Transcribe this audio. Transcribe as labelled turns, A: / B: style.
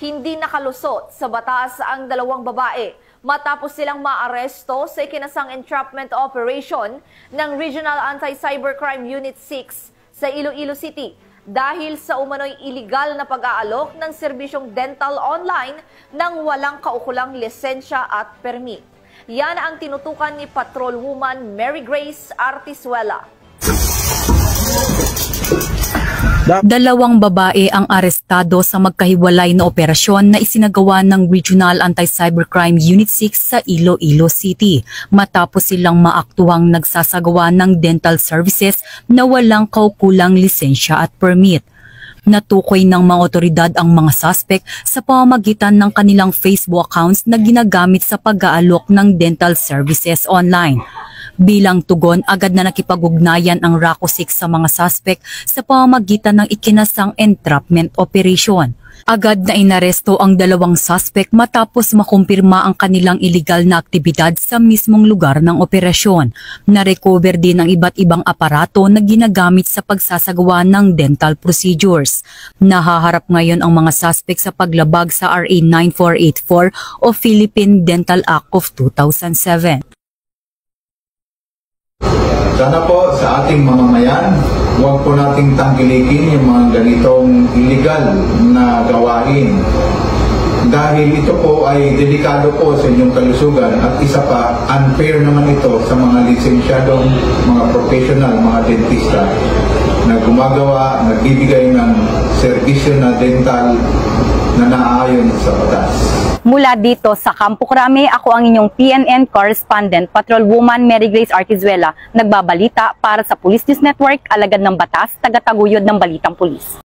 A: hindi nakalusot sa batas ang dalawang babae matapos silang maaresto sa ikinasang entrapment operation ng Regional Anti-Cybercrime Unit 6 sa Iloilo City dahil sa umano'y iligal na pag-aalok ng serbisyong dental online nang walang kaukulang lisensya at permit. Yan ang tinutukan ni Patrolwoman Mary Grace Artizuela.
B: Dalawang babae ang arestado sa magkahiwalay na operasyon na isinagawa ng Regional Anti-Cybercrime Unit 6 sa Iloilo City matapos silang maaktuhang nagsasagawa ng dental services na walang kaukulang lisensya at permit. Natukoy ng mga otoridad ang mga suspect sa pamamagitan ng kanilang Facebook accounts na ginagamit sa pag-aalok ng dental services online. Bilang tugon, agad na nakipag-ugnayan ang RACO 6 sa mga suspect sa pamamagitan ng ikinasang entrapment operation. Agad na inaresto ang dalawang suspect matapos makumpirma ang kanilang iligal na aktibidad sa mismong lugar ng operasyon. Na-recover din ang iba't ibang aparato na ginagamit sa pagsasagawa ng dental procedures. Nahaharap ngayon ang mga suspect sa paglabag sa RA 9484 o Philippine Dental Act of 2007.
C: Sana po sa ating mamamayan, huwag po nating tangkilikin yung mga ganitong illegal na gawain. Dahil ito po ay delikado po sa inyong kalusugan at isa pa, unfair naman ito sa mga lisensyadong, mga professional, mga dentista na gumagawa, nagbibigay ng serbisyo na dental na naaayon sa batas.
B: Mula dito sa Campo Crame, ako ang inyong PNN correspondent, Patrolwoman Mary Grace Artizuela, nagbabalita para sa Police News Network, alagad ng batas, tagataguyod ng balitang pulis.